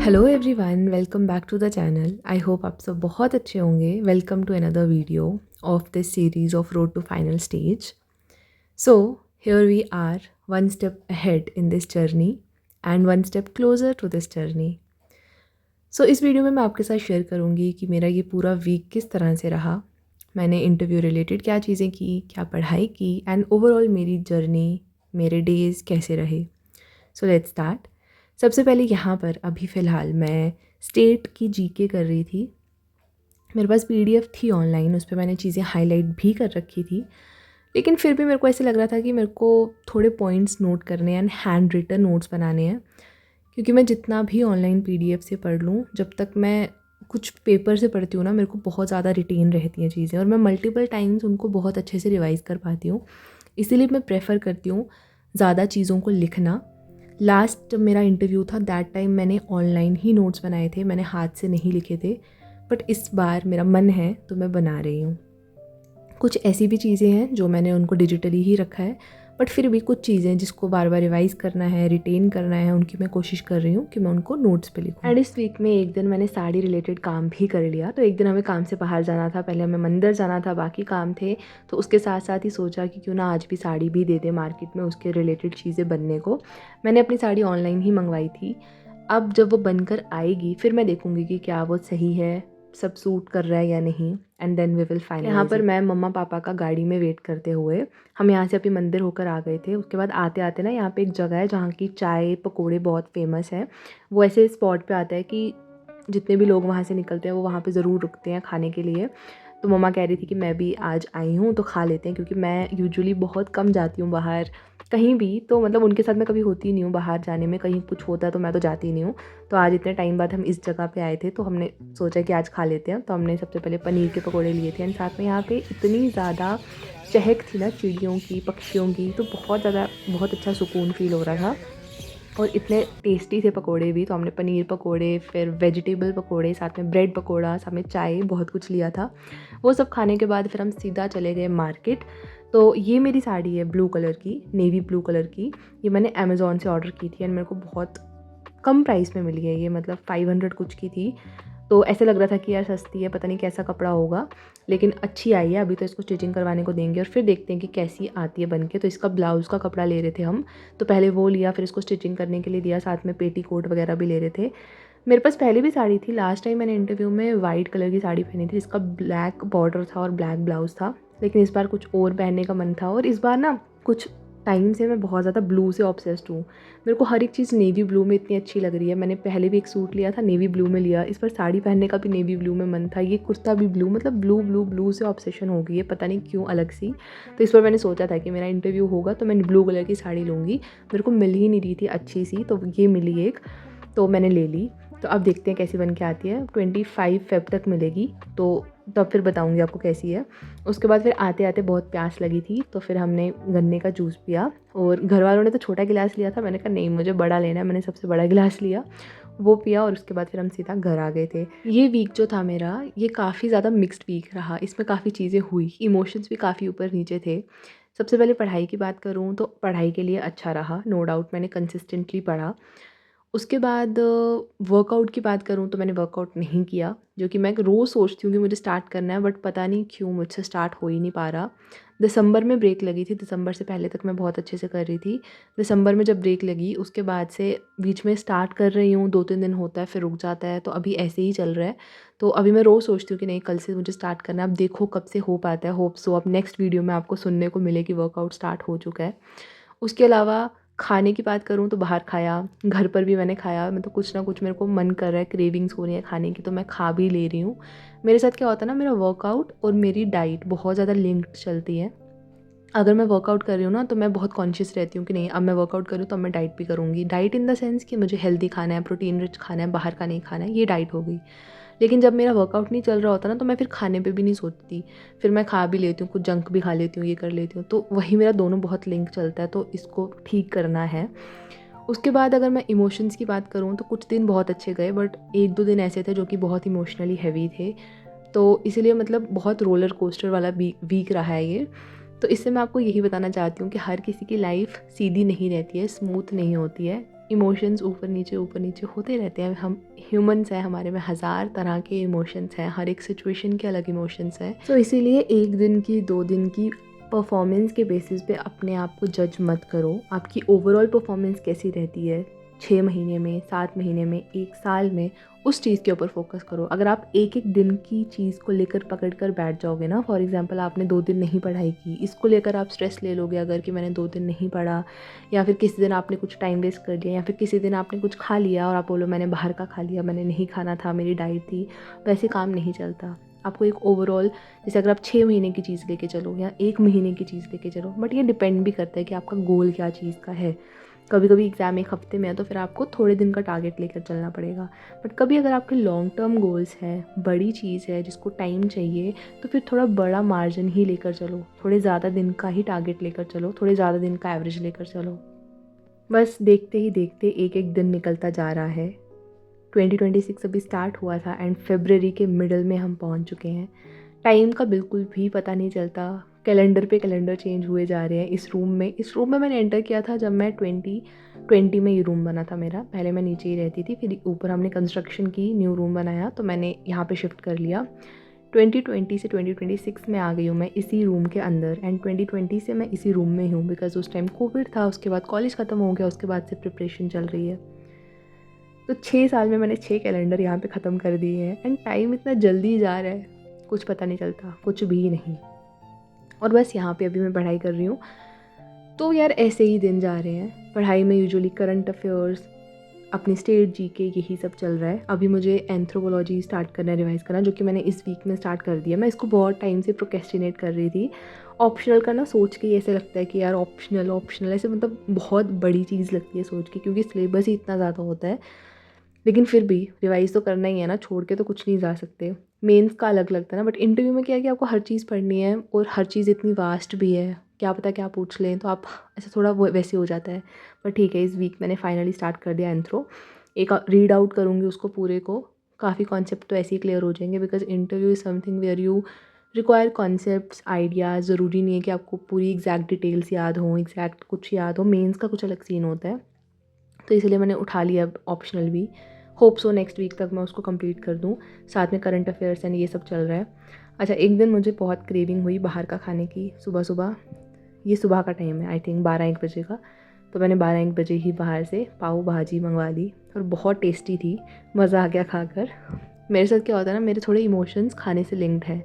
Hello everyone, welcome back to the channel. I hope आप सब बहुत अच्छे होंगे। Welcome to another video of this series of road to final stage. So here we are, one step ahead in this journey and one step closer to this journey. So इस video में मैं आपके साथ share करूँगी कि मेरा ये पूरा वीक किस तरह से रहा, मैंने इंटरव्यू रिलेटेड क्या चीज़ें की, क्या पढ़ाई की, एंड ओवरऑल मेरी जर्नी, मेरे डेज़ कैसे रहे। So let's start. सबसे पहले यहाँ पर अभी फ़िलहाल मैं स्टेट की जीके कर रही थी। मेरे पास पीडीएफ थी ऑनलाइन, उस पर मैंने चीज़ें हाईलाइट भी कर रखी थी, लेकिन फिर भी मेरे को ऐसे लग रहा था कि मेरे को थोड़े पॉइंट्स नोट करने हैं एंड हैंड रिटन नोट्स बनाने हैं, क्योंकि मैं जितना भी ऑनलाइन पीडीएफ से पढ़ लूँ, जब तक मैं कुछ पेपर से पढ़ती हूँ ना, मेरे को बहुत ज़्यादा रिटेन रहती हैं चीज़ें और मैं मल्टीपल टाइम्स उनको बहुत अच्छे से रिवाइज़ कर पाती हूँ। इसीलिए मैं प्रेफर करती हूँ ज़्यादा चीज़ों को लिखना। लास्ट मेरा इंटरव्यू था, दैट टाइम मैंने ऑनलाइन ही नोट्स बनाए थे, मैंने हाथ से नहीं लिखे थे, बट इस बार मेरा मन है तो मैं बना रही हूँ। कुछ ऐसी भी चीज़ें हैं जो मैंने उनको डिजिटली ही रखा है, बट फिर भी कुछ चीज़ें जिसको बार बार रिवाइज़ करना है, रिटेन करना है, उनकी मैं कोशिश कर रही हूँ कि मैं उनको नोट्स पे लिखूँ। एंड इस वीक में एक दिन मैंने साड़ी रिलेटेड काम भी कर लिया। तो एक दिन हमें काम से बाहर जाना था, पहले हमें मंदिर जाना था, बाकी काम थे, तो उसके साथ साथ ही सोचा कि क्यों ना आज भी साड़ी भी दे दे मार्केट में उसके रिलेटेड चीज़ें बनने को। मैंने अपनी साड़ी ऑनलाइन ही मंगवाई थी। अब जब वो बनकर आएगी फिर मैं देखूँगी कि क्या वो सही है, सब सूट कर रहा है या नहीं, and then we will finalise. यहाँ पर मैं मम्मा पापा का गाड़ी में वेट करते हुए हम यहाँ से अभी मंदिर होकर आ गए थे। उसके बाद आते आते ना यहाँ पे एक जगह है जहाँ की चाय पकोड़े बहुत फेमस है। वो ऐसे स्पॉट पे आता है कि जितने भी लोग वहाँ से निकलते हैं वो वहाँ पे ज़रूर रुकते हैं खाने के लिए। तो मम्मा कह रही थी कि मैं भी आज आई हूँ तो खा लेते हैं, क्योंकि मैं यूजुअली बहुत कम जाती हूँ बाहर कहीं भी, तो मतलब उनके साथ मैं कभी होती नहीं हूँ बाहर जाने में, कहीं कुछ होता है तो मैं तो जाती नहीं हूँ। तो आज इतने टाइम बाद हम इस जगह पे आए थे तो हमने सोचा कि आज खा लेते हैं। तो हमने सबसे पहले पनीर के पकोड़े लिए थे एंड साथ में यहाँ पे इतनी ज़्यादा चहक थी ना चिड़ियों की, पक्षियों की, तो बहुत अच्छा सुकून फील हो रहा था। और इतने टेस्टी थे पकोड़े भी। तो हमने पनीर पकोड़े, फिर वेजिटेबल पकोड़े, साथ में ब्रेड पकोड़ा, साथ में चाय, बहुत कुछ लिया था। वो सब खाने के बाद फिर हम सीधा चले गए मार्केट। तो ये मेरी साड़ी है ब्लू कलर की, नेवी ब्लू कलर की। ये मैंने अमेज़ॉन से ऑर्डर की थी एंड मेरे को बहुत कम प्राइस में मिली है ये, मतलब 500 कुछ की थी। तो ऐसे लग रहा था कि यार सस्ती है, पता नहीं कैसा कपड़ा होगा, लेकिन अच्छी आई है। अभी तो इसको स्टिचिंग करवाने को देंगे और फिर देखते हैं कि कैसी आती है बन के। तो इसका ब्लाउज़ का कपड़ा ले रहे थे हम, तो पहले वो लिया, फिर इसको स्टिचिंग करने के लिए दिया, साथ में पेटीकोट वगैरह भी ले रहे थे। मेरे पास पहले भी साड़ी थी, लास्ट टाइम मैंने इंटरव्यू में वाइट कलर की साड़ी पहनी थी जिसका ब्लैक बॉर्डर था और ब्लैक ब्लाउज़ था, लेकिन इस बार कुछ और पहनने का मन था। और इस बार ना कुछ टाइम से मैं बहुत ज़्यादा ब्लू से ऑब्सेस्ड हूँ। मेरे को हर एक चीज़ नेवी ब्लू में इतनी अच्छी लग रही है। मैंने पहले भी एक सूट लिया था नेवी ब्लू में लिया, इस पर साड़ी पहनने का भी नेवी ब्लू में मन था, ये कुर्ता भी ब्लू, मतलब ब्लू ब्लू ब्लू से ऑब्सेशन हो गई है, पता नहीं क्यों अलग सी। तो इस पर मैंने सोचा था कि मेरा इंटरव्यू होगा तो मैं ब्लू कलर की साड़ी लूँगी। मेरे को मिल ही नहीं रही थी अच्छी सी, तो ये मिली एक, तो मैंने ले ली। तो अब देखते हैं कैसी बन के आती है। 25 फेब तक मिलेगी, तो तब फिर बताऊंगी आपको कैसी है। उसके बाद फिर आते आते बहुत प्यास लगी थी, तो फिर हमने गन्ने का जूस पिया। और घर वालों ने तो छोटा गिलास लिया था, मैंने कहा नहीं मुझे बड़ा लेना है, मैंने सबसे बड़ा गिलास लिया, वो पिया। और उसके बाद फिर हम सीधा घर आ गए थे। ये वीक जो था मेरा, ये काफ़ी ज़्यादा मिक्स्ड वीक रहा। इसमें काफ़ी चीज़ें हुई, इमोशंस भी काफ़ी ऊपर नीचे थे। सबसे पहले पढ़ाई की बात करूँ तो पढ़ाई के लिए अच्छा रहा, नो डाउट, मैंने कंसिस्टेंटली पढ़ा। उसके बाद वर्कआउट की बात करूँ तो मैंने वर्कआउट नहीं किया, जो कि मैं रोज़ सोचती हूँ कि मुझे स्टार्ट करना है, बट पता नहीं क्यों मुझसे स्टार्ट हो ही नहीं पा रहा। दिसंबर में ब्रेक लगी थी, दिसंबर से पहले तक मैं बहुत अच्छे से कर रही थी। दिसंबर में जब ब्रेक लगी उसके बाद से बीच में स्टार्ट कर रही हूँ, 2-3 दिन होता है फिर रुक जाता है, तो अभी ऐसे ही चल रहा है। तो अभी मैं रोज़ सोचती हूँ कि नहीं कल से मुझे स्टार्ट करना है। अब देखो कब से हो पाता है, होप सो अब नेक्स्ट वीडियो में आपको सुनने को मिले कि वर्कआउट स्टार्ट हो चुका है। उसके अलावा खाने की बात करूँ तो बाहर खाया, घर पर भी मैंने खाया, मतलब कुछ ना कुछ मेरे को मन कर रहा है, क्रेविंग्स हो रही है खाने की, तो मैं खा भी ले रही हूँ। मेरे साथ क्या होता है ना, मेरा वर्कआउट और मेरी डाइट बहुत ज़्यादा लिंक्ड चलती है। अगर मैं वर्कआउट कर रही हूँ ना तो मैं बहुत कॉन्शियस रहती हूँ कि नहीं अब मैं वर्कआउट करूँ तो अब मैं डाइट भी करूँगी। डाइट इन द सेंस कि मुझे हेल्दी खाना है, प्रोटीन रिच खाना है, बाहर का नहीं खाना है, ये डाइट हो गई। लेकिन जब मेरा वर्कआउट नहीं चल रहा होता ना तो मैं फिर खाने पे भी नहीं सोचती, फिर मैं खा भी लेती हूँ, कुछ जंक भी खा लेती हूँ, ये कर लेती हूँ। तो वही मेरा दोनों बहुत लिंक चलता है, तो इसको ठीक करना है। उसके बाद अगर मैं इमोशंस की बात करूँ तो कुछ दिन बहुत अच्छे गए, बट 1-2 दिन ऐसे थे जो कि बहुत इमोशनली हैवी थे। तो इसीलिए मतलब बहुत रोलर कोस्टर वाला वीक रहा है ये। तो इससे मैं आपको यही बताना चाहती हूँ कि हर किसी की लाइफ सीधी नहीं रहती है, स्मूथ नहीं होती है। इमोशंस ऊपर नीचे होते रहते हैं। हम ह्यूमंस हैं, हमारे में हज़ार तरह के इमोशंस हैं, हर एक सिचुएशन के अलग इमोशंस हैं। तो इसीलिए 1 दिन की 2 दिन की परफॉर्मेंस के बेसिस पे अपने आप को जज मत करो। आपकी ओवरऑल परफॉर्मेंस कैसी रहती है 6 महीने में, 7 महीने में, 1 साल में, उस चीज़ के ऊपर फोकस करो। अगर आप एक एक दिन की चीज़ को लेकर पकड़ कर बैठ जाओगे ना, फॉर एग्जांपल आपने 2 दिन नहीं पढ़ाई की, इसको लेकर आप स्ट्रेस ले लोगे अगर कि मैंने 2 दिन नहीं पढ़ा, या फिर किसी दिन आपने कुछ टाइम वेस्ट कर लिया, या फिर किसी दिन आपने कुछ खा लिया और आप बोलो मैंने बाहर का खा लिया, मैंने नहीं खाना था, मेरी डाइट थी, वैसे काम नहीं चलता। आपको एक ओवरऑल, जैसे अगर आप 6 महीने की चीज़ लेके चलो या 1 महीने की चीज़ लेके चलो, बट ये डिपेंड भी करता है कि आपका गोल क्या चीज़ का है। कभी कभी एग्ज़ाम 1 हफ्ते में है तो फिर आपको थोड़े दिन का टारगेट लेकर चलना पड़ेगा। बट कभी अगर आपके लॉन्ग टर्म गोल्स हैं, बड़ी चीज़ है जिसको टाइम चाहिए, तो फिर थोड़ा बड़ा मार्जिन ही लेकर चलो, थोड़े ज़्यादा दिन का ही टारगेट लेकर चलो, थोड़े ज़्यादा दिन का एवरेज लेकर चलो। बस देखते ही देखते एक एक दिन निकलता जा रहा है। 2026 अभी स्टार्ट हुआ था एंड फरवरी के मिडल में हम पहुंच चुके हैं। टाइम का बिल्कुल भी पता नहीं चलता। कैलेंडर पे कैलेंडर चेंज हुए जा रहे हैं। इस रूम में मैंने एंटर किया था जब मैं 2020 में ये रूम बना था मेरा। पहले मैं नीचे ही रहती थी, फिर ऊपर हमने कंस्ट्रक्शन की, न्यू रूम बनाया तो मैंने यहाँ पे शिफ्ट कर लिया। 2020 से 2026 में आ गई हूँ मैं इसी रूम के अंदर, एंड 2020 से मैं इसी रूम में हूँ बिकॉज उस टाइम कोविड था, उसके बाद कॉलेज ख़त्म हो गया, उसके बाद से प्रिपरेशन चल रही है। तो 6 साल में मैंने 6 कैलेंडर यहाँ पे ख़त्म कर दिए हैं एंड टाइम इतना जल्दी जा रहा है, कुछ पता नहीं चलता, कुछ भी नहीं। और बस यहाँ पे अभी मैं पढ़ाई कर रही हूँ। तो यार ऐसे ही दिन जा रहे हैं। पढ़ाई में यूजुअली करंट अफेयर्स, अपनी स्टेट जीके, यही सब चल रहा है। अभी मुझे एंथ्रोपोलॉजी स्टार्ट करना है, रिवाइज़ करना, जो कि मैंने इस वीक में स्टार्ट कर दिया। मैं इसको बहुत टाइम से प्रोक्रेस्टिनेट कर रही थी। ऑप्शनल का ना सोच के ऐसे लगता है कि यार ऑप्शनल ऐसे मतलब बहुत बड़ी चीज़ लगती है सोच के, क्योंकि सिलेबस ही इतना ज़्यादा होता है। लेकिन फिर भी रिवाइज़ तो करना ही है ना, छोड़ के तो कुछ नहीं जा सकते। मेंस का अलग लगता है ना, बट इंटरव्यू में क्या है कि आपको हर चीज़ पढ़नी है और हर चीज़ इतनी वास्ट भी है, क्या पता क्या पूछ लें, तो आप ऐसे थोड़ा वो वैसे हो जाता है। पर ठीक है, इस वीक मैंने फाइनली स्टार्ट कर दिया एंथ्रो। एक रीड आउट करूँगी उसको पूरे को, काफ़ी कॉन्सेप्ट तो ऐसे ही क्लियर हो जाएंगे because interview is something where you require concepts, ideas. ज़रूरी नहीं है कि आपको पूरी एग्जैक्ट डिटेल्स याद हों, एग्जैक्ट कुछ याद हो। मेंस का कुछ अलग सीन होता है, तो इसलिए मैंने उठा लिया अब ऑप्शनल भी। होप सो नेक्स्ट वीक तक मैं उसको कंप्लीट कर दूँ। साथ में करंट अफेयर्स एंड ये सब चल रहा है। अच्छा, एक दिन मुझे बहुत क्रेविंग हुई बाहर का खाने की, सुबह सुबह। ये सुबह का टाइम है, आई थिंक 12-1 बजे का। तो मैंने 12-1 बजे ही बाहर से पाव भाजी मंगवा ली और बहुत टेस्टी थी, मज़ा आ गया खाकर। मेरे साथ क्या होता है ना, मेरे थोड़े इमोशंस खाने से लिंक्ड हैं।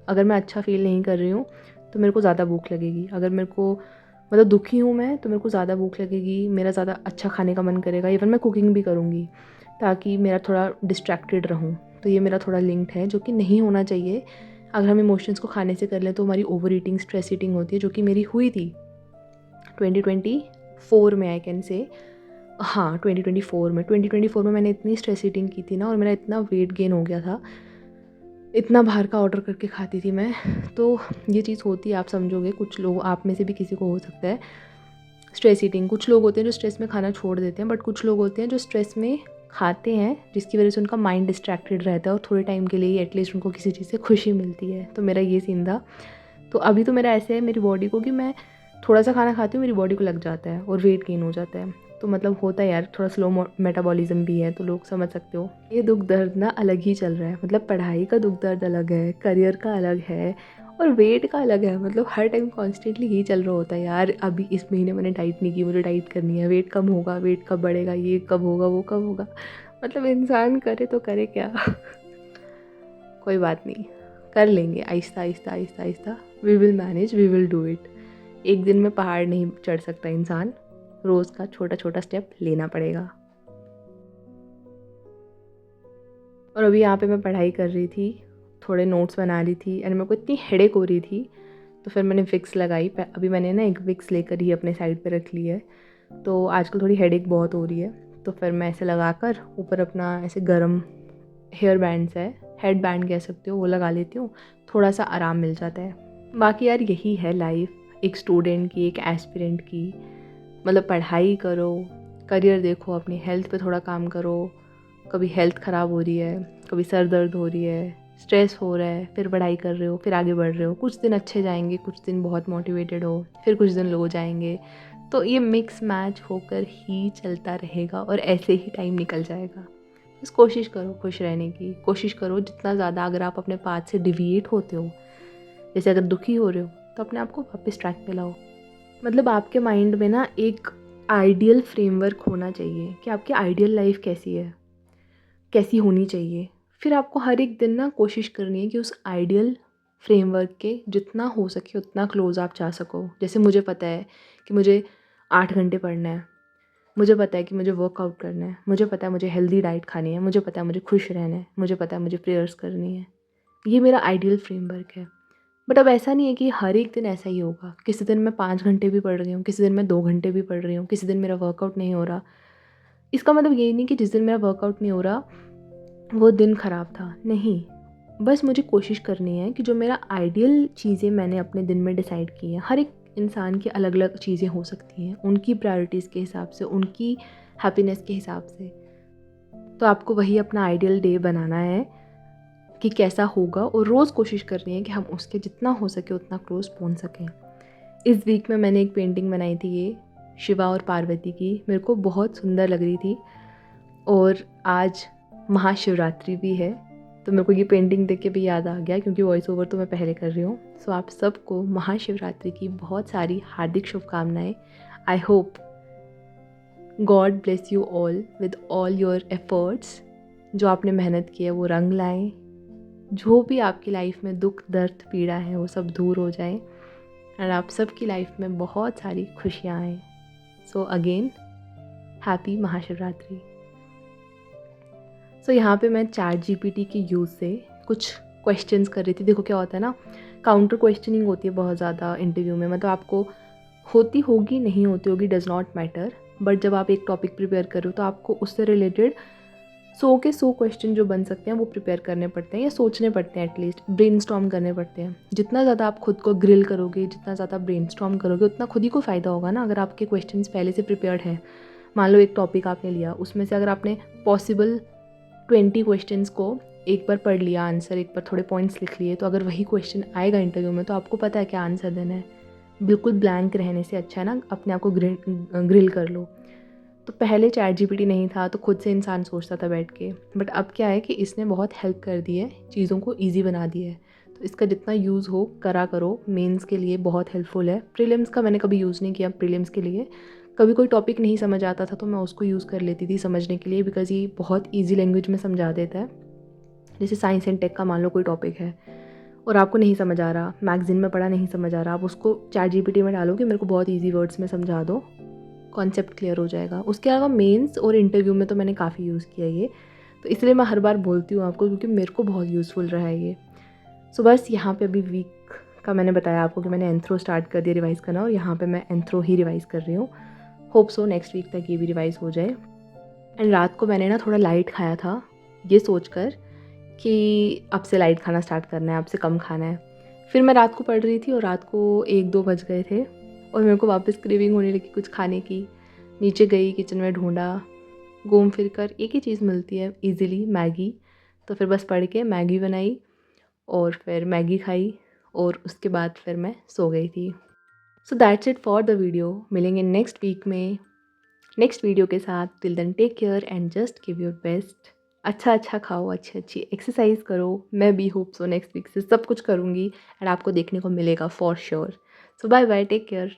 अगर मैं अच्छा फ़ील नहीं कर रही हूँ तो मेरे को ज़्यादा भूख लगेगी। अगर मेरे को मतलब दुखी हूँ मैं, तो मेरे को ज़्यादा भूख लगेगी, मेरा ज़्यादा अच्छा खाने का मन करेगा। इवन मैं कुकिंग भी करूँगी ताकि मेरा थोड़ा डिस्ट्रैक्टेड रहूँ। तो ये मेरा थोड़ा लिंक्ड है, जो कि नहीं होना चाहिए। अगर हम इमोशंस को खाने से कर लें तो हमारी ओवर ईटिंग, स्ट्रेस ईटिंग होती है, जो कि मेरी हुई थी 2024 में, आई कैन से। हाँ, 2024 में मैंने इतनी स्ट्रेस ईटिंग की थी ना, और मेरा इतना वेट गेन हो गया था, इतना बाहर का ऑर्डर करके खाती थी मैं। तो ये चीज़ होती है, आप समझोगे। कुछ लोग, आप में से भी किसी को हो सकता है स्ट्रेस ईटिंग। कुछ लोग होते हैं जो स्ट्रेस में खाना छोड़ देते हैं, बट कुछ लोग होते हैं जो स्ट्रेस में खाते हैं, जिसकी वजह से उनका माइंड डिस्ट्रैक्टेड रहता है और थोड़े टाइम के लिए ही एटलीस्ट उनको किसी चीज़ से खुशी मिलती है। तो मेरा ये सीन था। तो अभी तो मेरा ऐसे है मेरी बॉडी को कि मैं थोड़ा सा खाना खाती हूँ, मेरी बॉडी को लग जाता है और वेट गेन हो जाता है। तो मतलब होता है यार, थोड़ा स्लो मेटाबॉलिज्म भी है, तो लोग समझ सकते हो। ये दुख दर्द ना अलग ही चल रहा है। मतलब पढ़ाई का दुख दर्द अलग है, करियर का अलग है, और वेट का अलग है। मतलब हर टाइम कॉन्स्टेंटली यही चल रहा होता है यार। अभी इस महीने मैंने डाइट नहीं की, मुझे डाइट करनी है, वेट कम होगा, वेट कब बढ़ेगा, ये कब होगा, वो कब होगा। मतलब इंसान करे तो करे क्या। कोई बात नहीं, कर लेंगे, आहिस्ता आहिस्ता आहिस्ता आहिस्ता। We will manage, we will do it. एक दिन में पहाड़ नहीं चढ़ सकता इंसान, रोज़ का छोटा छोटा स्टेप लेना पड़ेगा। और अभी यहाँ पे मैं पढ़ाई कर रही थी, थोड़े नोट्स बना रही थी, एंड मेरे को इतनी हेडेक हो रही थी, तो फिर मैंने विक्स लगाई। अभी मैंने ना एक विक्स लेकर ही अपने साइड पे रख ली है। तो आजकल थोड़ी हेडेक बहुत हो रही है, तो फिर मैं ऐसे लगाकर ऊपर अपना ऐसे गर्म हेयर बैंड्स है, हेड बैंड कह सकते हो, वो लगा लेती हूँ। थोड़ा सा आराम मिल जाता है। बाकी यार यही है लाइफ एक स्टूडेंट की, एक एस्पिरेंट की। मतलब पढ़ाई करो, करियर देखो, अपनी हेल्थ पे थोड़ा काम करो। कभी हेल्थ ख़राब हो रही है, कभी सर दर्द हो रही है, स्ट्रेस हो रहा है, फिर पढ़ाई कर रहे हो, फिर आगे बढ़ रहे हो। कुछ दिन अच्छे जाएंगे, कुछ दिन बहुत मोटिवेटेड हो, फिर कुछ दिन लो जाएंगे। तो ये मिक्स मैच होकर ही चलता रहेगा और ऐसे ही टाइम निकल जाएगा। बस कोशिश करो खुश रहने की, कोशिश करो जितना ज़्यादा, अगर आप अपने पाथ से डिविएट होते हो, जैसे अगर दुखी हो रहे हो, तो अपने आप को वापस ट्रैक पे लाओ। मतलब आपके माइंड में ना एक आइडियल फ्रेमवर्क होना चाहिए कि आपकी आइडियल लाइफ कैसी है, कैसी होनी चाहिए। फिर आपको हर एक दिन ना कोशिश करनी है कि उस आइडियल फ्रेमवर्क के जितना हो सके उतना क्लोज़ आप जा सको। जैसे मुझे पता है कि मुझे 8 घंटे पढ़ना है, मुझे पता है कि मुझे वर्कआउट करना है, मुझे पता है मुझे हेल्दी डाइट खानी है, मुझे पता है मुझे खुश रहना है, मुझे पता है मुझे प्रेयर्स करनी है। ये मेरा आइडियल फ्रेमवर्क है। बट अब ऐसा नहीं है कि हर एक दिन ऐसा ही होगा। किसी दिन मैं 5 घंटे भी पढ़ रही हूँ, किसी दिन मैं 2 घंटे भी पढ़ रही हूँ, किसी दिन मेरा वर्कआउट नहीं हो रहा। इसका मतलब ये नहीं कि जिस दिन मेरा वर्कआउट नहीं हो रहा वो दिन ख़राब था, नहीं। बस मुझे कोशिश करनी है कि जो मेरा आइडियल चीज़ें मैंने अपने दिन में डिसाइड की हैं, हर एक इंसान की अलग अलग चीज़ें हो सकती हैं, उनकी प्रायोरिटीज़ के हिसाब से, उनकी हैप्पीनेस के हिसाब से। तो आपको वही अपना आइडियल डे बनाना है कि कैसा होगा, और रोज़ कोशिश करनी है कि हम उसके जितना हो सके उतना क्लोज पहुंच सकें। इस वीक में मैंने एक पेंटिंग बनाई थी, ये शिवा और पार्वती की, मेरे को बहुत सुंदर लग रही थी। और आज महाशिवरात्रि भी है, तो मेरे को ये पेंटिंग देख के भी याद आ गया, क्योंकि वॉइस ओवर तो मैं पहले कर रही हूँ। सो आप सबको महाशिवरात्रि की बहुत सारी हार्दिक शुभकामनाएं। I hope God bless you all with all your efforts. जो आपने मेहनत की है वो रंग लाएं। जो भी आपकी लाइफ में दुख दर्द पीड़ा है वो सब दूर हो जाए, और आप सबकी लाइफ में बहुत सारी खुशियाँ आएँ। So again happy Mahashivratri. So यहाँ पे मैं चैट जीपीटी के यूज़ से कुछ क्वेश्चंस कर रही थी। देखो क्या होता है ना, काउंटर क्वेश्चनिंग होती है बहुत ज़्यादा इंटरव्यू में, मतलब आपको होती होगी नहीं होती होगी डज़ नॉट मैटर, बट जब आप एक टॉपिक प्रिपेयर कर रहे हो तो आपको उससे रिलेटेड 100 के 100 क्वेश्चन जो बन सकते हैं वो प्रिपेयर करने पड़ते हैं, या सोचने पड़ते हैं, एटलीस्ट ब्रेनस्टॉर्म करने पड़ते हैं। जितना ज़्यादा आप खुद को ग्रिल करोगे, जितना ज़्यादा ब्रेनस्टॉर्म करोगे, उतना खुद ही को फ़ायदा होगा ना। अगर आपके क्वेश्चंस पहले से प्रिपेयर्ड हैं, मान लो एक टॉपिक आपने लिया, उसमें से अगर आपने पॉसिबल 20 क्वेश्चंस को एक बार पढ़ लिया आंसर, एक बार थोड़े पॉइंट्स लिख लिए, तो अगर वही क्वेश्चन आएगा इंटरव्यू में तो आपको पता है क्या आंसर देना है। बिल्कुल ब्लैंक रहने से अच्छा है ना अपने आप को ग्रिल कर लो। तो पहले चैट जीपीटी नहीं था तो खुद से इंसान सोचता था बैठ के, बट अब क्या है कि इसने बहुत हेल्प कर दी है, चीज़ों को ईजी बना दिया है। तो इसका जितना यूज़ हो करा करो, मेंस के लिए बहुत हेल्पफुल है। प्रीलिम्स का मैंने कभी यूज़ नहीं किया। प्रीलिम्स के लिए कभी कोई टॉपिक नहीं समझ आता था तो मैं उसको यूज़ कर लेती थी समझने के लिए, बिकॉज़ ये बहुत ईजी लैंग्वेज में समझा देता है। जैसे साइंस एंड टेक का मान लो कोई टॉपिक है और आपको नहीं समझ आ रहा, मैगजीन में पढ़ा नहीं समझ आ रहा, आप उसको चैट जीपीटी में डालो कि मेरे को बहुत ईजी वर्ड्स में समझा दो, कॉन्सेप्ट क्लियर हो जाएगा। उसके अलावा मेंस और इंटरव्यू में तो मैंने काफ़ी यूज़ किया ये, तो इसलिए मैं हर बार बोलती हूँ आपको, क्योंकि मेरे को बहुत यूज़फुल रहा है ये। सो बस यहाँ पे अभी वीक का मैंने बताया आपको कि मैंने एंथ्रो स्टार्ट कर दिया रिवाइज़ करना, और यहाँ पे मैं एंथ्रो ही रिवाइज़ कर रही हूँ। होप सो नेक्स्ट वीक तक ये भी रिवाइज़ हो जाए। एंड रात को मैंने ना थोड़ा लाइट खाया था, ये सोचकर कि अब से लाइट खाना स्टार्ट करना है, अब से कम खाना है। फिर मैं रात को पढ़ रही थी और रात को 1-2 बज गए थे और मेरे को वापस क्रेविंग होने लगी कुछ खाने की। नीचे गई, किचन में ढूंढा, घूम फिर कर एक ही चीज़ मिलती है इजीली, मैगी। तो फिर बस पढ़ के मैगी बनाई और फिर मैगी खाई, और उसके बाद फिर मैं सो गई थी। So that's it for the video. मिलेंगे नेक्स्ट वीक में नेक्स्ट वीडियो के साथ। Till then take care and just give your best. अच्छा अच्छा खाओ, अच्छी अच्छी एक्सरसाइज करो। मैं भी होप सो नेक्स्ट वीक से सब कुछ करूँगी एंड आपको देखने को मिलेगा for sure. So bye bye, take care.